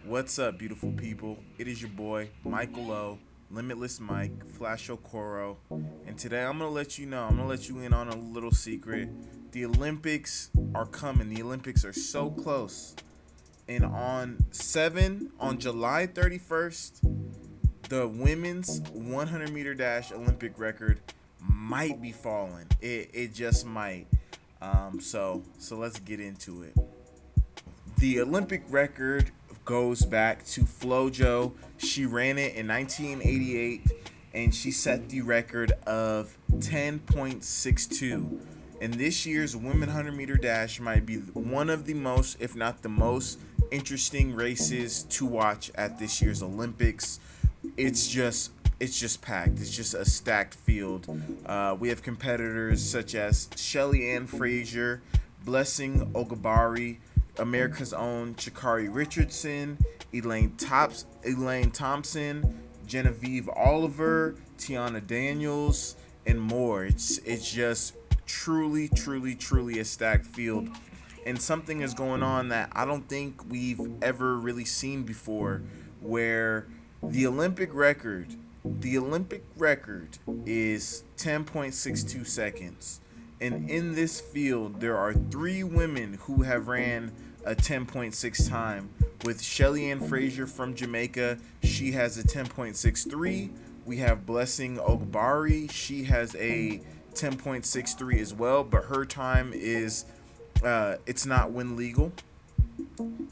What's up, beautiful people? It is your boy, Michael O, Limitless Mike, Flash Okoro, and today I'm gonna let you in on a little secret. The Olympics are coming. The Olympics are so close. And on July 31st, the women's 100 meter dash Olympic record might be falling. It just might. So let's get into it. The Olympic record goes back to Flojo. She ran it in 1988 and she set the record of 10.62. And this year's women 100 meter dash might be one of the most, if not the most, interesting races to watch at this year's Olympics. It's just packed. It's just a stacked field. We have competitors such as Shelly Ann Frazier, Blessing Okagbare, America's own Sha'carri Richardson, Elaine Thompson, Genevieve Oliver, Tiana Daniels, and more. It's just truly a stacked field. And something is going on that I don't think we've ever really seen before, where the Olympic record, the Olympic record is 10.62 seconds. And in this field, there are three women who have ran a 10.6 time. With Shelly Ann Frazier from Jamaica, she has a 10.63. We have Blessing Ogbari. She has a 10.63 as well, but her time is it's not wind legal.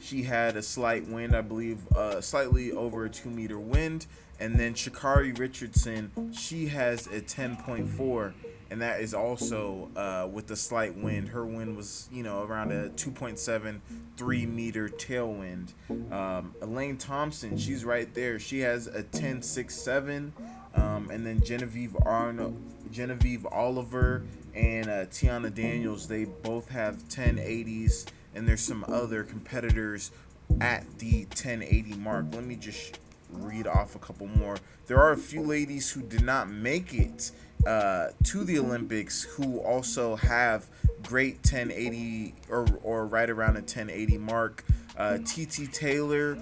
She had a slight wind, I believe, slightly over a 2 meter wind. And then Sha'carri Richardson, she has a 10.4, and that is also with a slight wind. Her wind was, around a 2.7, 3 meter tailwind. Elaine Thompson, she's right there. She has a 10.67. And then Genevieve Oliver, and Tiana Daniels, they both have 1080s, and there's some other competitors at the 1080 mark. Let me just read off a couple more. There are a few ladies who did not make it to the Olympics who also have great 1080 or right around a 1080 mark. TT Taylor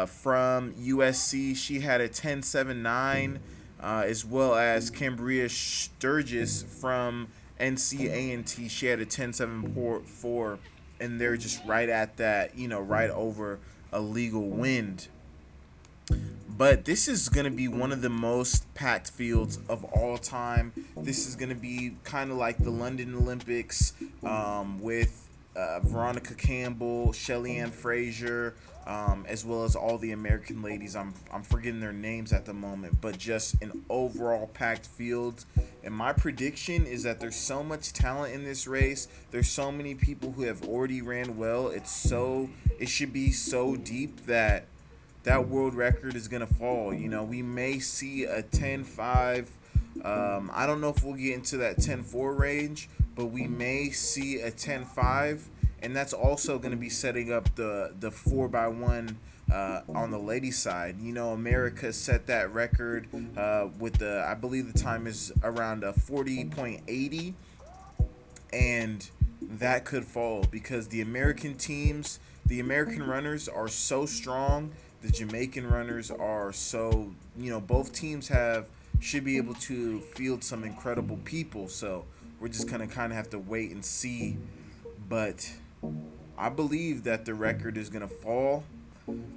from USC, she had a 1079, as well as Cambria Sturgis from NCANT. She had a 1074, and they're just right at that, right over a legal wind. But this is going to be one of the most packed fields of all time. This is going to be kind of like the London Olympics, with Veronica Campbell, Shelly Ann Frazier, as well as all the American ladies. I'm forgetting their names at the moment, but just an overall packed field. And my prediction is that there's so much talent in this race. There's so many people who have already ran well. It should be so deep that world record is going to fall. We may see a 10.5. I don't know if we'll get into that 10.4 range, but we may see a 10.5. And that's also going to be setting up the 4x1 on the ladies' side. America set that record with I believe the time is around a 40.80. And that could fall because the American runners are so strong. The Jamaican runners are so, both teams should be able to field some incredible people. So we're just going to kind of have to wait and see. But I believe that the record is going to fall.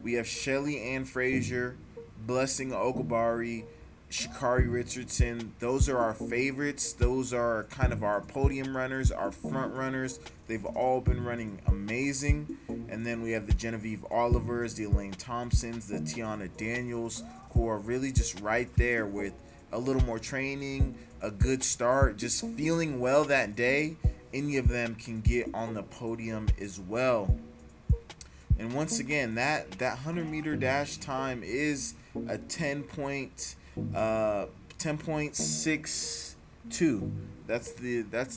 We have Shelly Ann Frazier, Blessing Okagbare, Sha'carri Richardson. Those are our favorites. Those are kind of our podium runners, our front runners. They've all been running amazing. And then we have the Genevieve Olivers, the Elaine Thompsons, the Tiana Daniels, who are really just right there with a little more training, a good start, just feeling well that day. Any of them can get on the podium as well. And once again, that 100 meter dash time is a 10.62. That's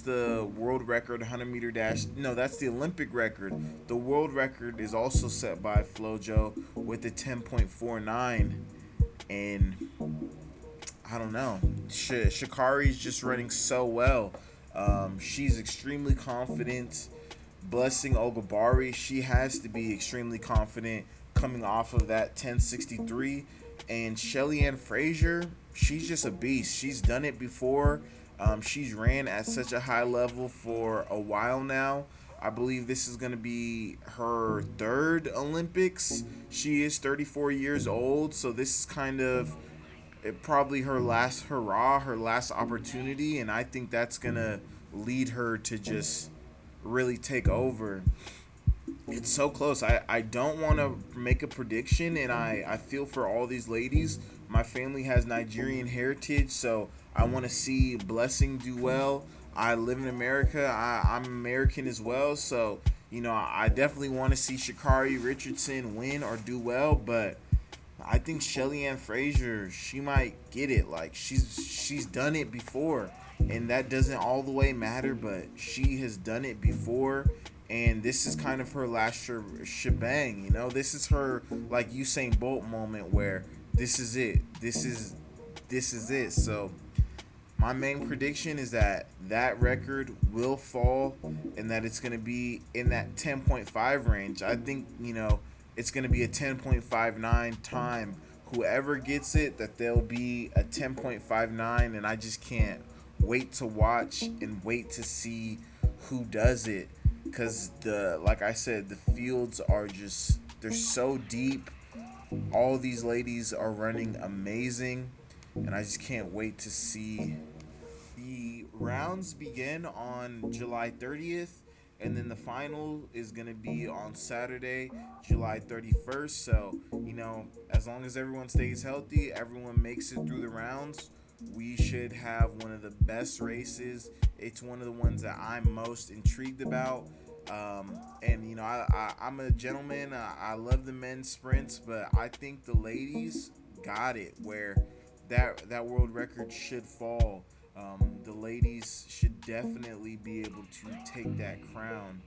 the world record 100 meter dash. No, that's the Olympic record. The world record is also set by Flojo with a 10.49. And I don't know. Sha'carri's just running so well. She's extremely confident. Blessing Okagbare, she has to be extremely confident coming off of that 1063. And Shelly Ann Frazier, she's just a beast. She's done it before. She's ran at such a high level for a while now. I believe this is going to be her third Olympics. She is 34 years old, so this is kind of probably her last hurrah, her last opportunity, and I think that's going to lead her to just really take over. It's so close. I don't want to make a prediction, and I feel for all these ladies. My family has Nigerian heritage, so I want to see Blessing do well. I live in America. I'm American as well, so I definitely want to see Sha'carri Richardson win or do well, but I think Shelly Ann Frazier, she might get it. Like she's done it before, and that doesn't all the way matter, but she has done it before, and this is kind of her last shebang. This is her like Usain Bolt moment where this is it. This is it. So my main prediction is that that record will fall and that it's going to be in that 10.5 range. I think, it's going to be a 10.59 time. Whoever gets it, that there'll be a 10.59, and I just can't wait to watch and wait to see who does it, because like I said, the fields are just, they're so deep. All these ladies are running amazing, and I just can't wait to see. The rounds begin on July 30th, and then the final is going to be on Saturday, July 31st. So, as long as everyone stays healthy, everyone makes it through the rounds, we should have one of the best races. It's one of the ones that I'm most intrigued about. And I'm a gentleman. I love the men's sprints, but I think the ladies got it where that world record should fall. The ladies should definitely be able to take that crown.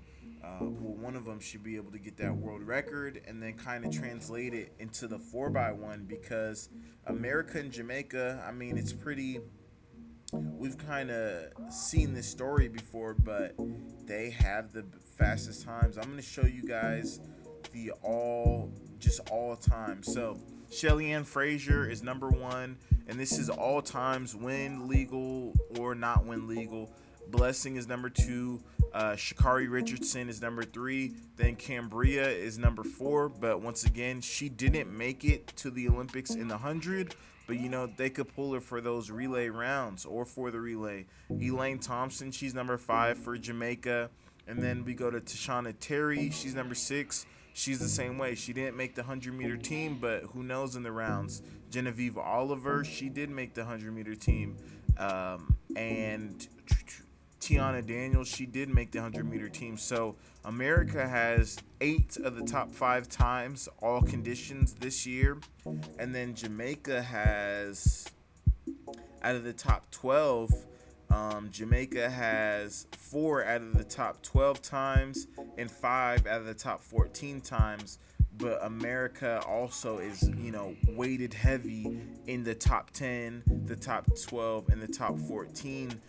One of them should be able to get that world record and then kind of translate it into the 4x1, because America and Jamaica, I mean, it's pretty. We've kind of seen this story before, but they have the fastest times. I'm going to show you guys the all time. So Shelly Ann Frazier is number one, and this is all times, win legal or not win legal. Blessing is number two. Sha'carri Richardson is number three. Then Cambria is number four. But once again, she didn't make it to the Olympics in the 100. But, they could pull her for those relay rounds or for the relay. Elaine Thompson, she's number five for Jamaica. And then we go to Tashana Terry. She's number six. She's the same way. She didn't make the 100-meter team, but who knows in the rounds. Genevieve Oliver, she did make the 100-meter team. And Tiana Daniels, she did make the 100-meter team. So America has 8 of the top 5 times, all conditions this year. And then Jamaica has, out of the top 12, Jamaica has 4 out of the top 12 times and 5 out of the top 14 times. But America also is, weighted heavy in the top 10, the top 12, and the top 14.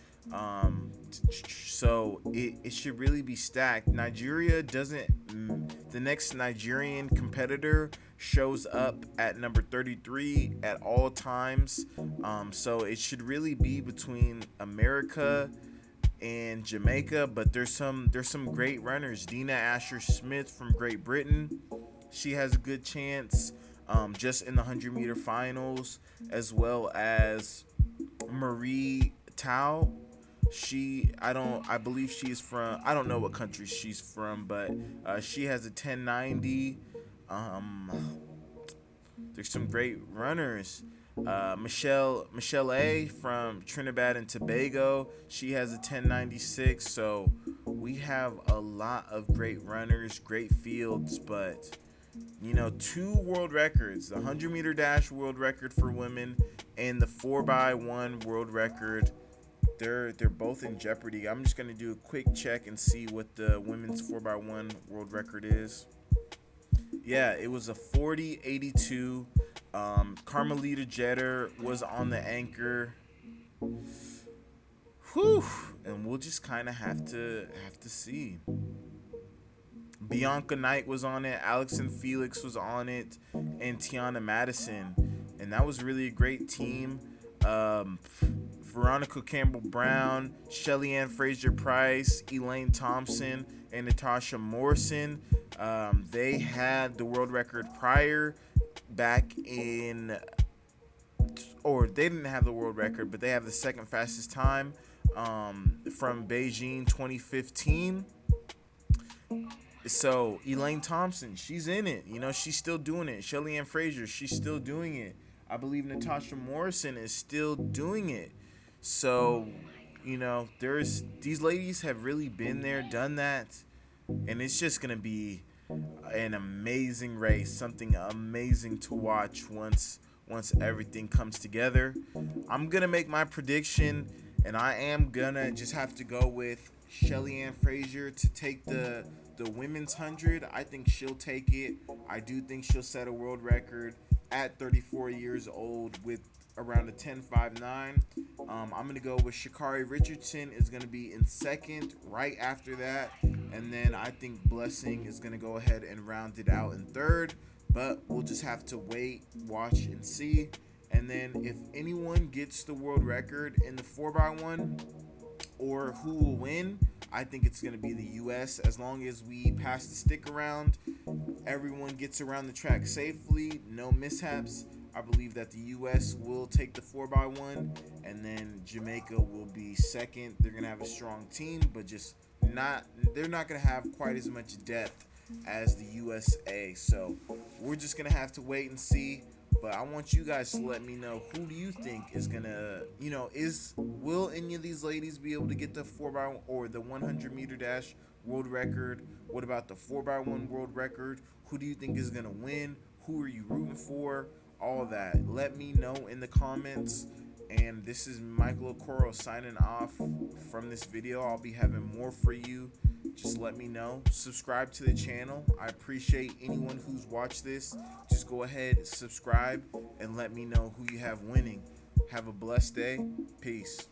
So it should really be stacked. Nigeria doesn't. The next Nigerian competitor shows up at number 33 at all times. So it should really be between America and Jamaica. But there's some great runners. Dina Asher Smith from Great Britain, she has a good chance. Just in the 100-meter finals, as well as Marie Tao. I believe she is from, I don't know what country she's from, but she has a 1090. There's some great runners. Michelle A from Trinidad and Tobago, she has a 1096. So we have a lot of great runners, great fields, but 2 world records, the 100-meter dash world record for women and the 4x1 world record. They're both in jeopardy. I'm just going to do a quick check and see what the women's 4x1 world record is. Yeah, it was a 40.82. Carmelita Jeter was on the anchor. Whew. And we'll just kind of have to see. Bianca Knight was on it, Alex and Felix was on it, and Tiana Madison, and that was really a great team. Um, Veronica Campbell Brown, Shelly Ann Fraser Pryce, Elaine Thompson, and Natasha Morrison. They had the world record prior back in, or they didn't have the world record, but they have the second fastest time from Beijing 2015. So Elaine Thompson, she's in it. You know, she's still doing it. Shelly Ann Fraser, she's still doing it. I believe Natasha Morrison is still doing it. So, you know, there's these ladies have really been there, done that, and it's just gonna be an amazing race, something amazing to watch once everything comes together. I'm gonna make my prediction, and I am gonna just have to go with Shelly Ann Fraser to take the women's 100. I think she'll take it. I do think she'll set a world record at 34 years old with around a 10.59. I'm gonna go with Sha'carri Richardson is gonna be in second right after that, and then I think Blessing is gonna go ahead and round it out in third. But we'll just have to wait, watch, and see. And then if anyone gets the world record in the 4x1, or who will win, I think it's going to be the U.S. As long as we pass the stick around, everyone gets around the track safely, no mishaps. I believe that the U.S. will take the 4x1, and then Jamaica will be second. They're going to have a strong team, but just not, they're not going to have quite as much depth as the USA. So we're just going to have to wait and see. But I want you guys to let me know, who do you think is gonna, will any of these ladies be able to get the 4x1 or the 100-meter dash world record? What about the 4x1 world record? Who do you think is gonna win? Who are you rooting for? All that. Let me know in the comments. And this is Michael Okoro signing off from this video. I'll be having more for you. Just let me know. Subscribe to the channel. I appreciate anyone who's watched this. Just go ahead, subscribe, and let me know who you have winning. Have a blessed day. Peace.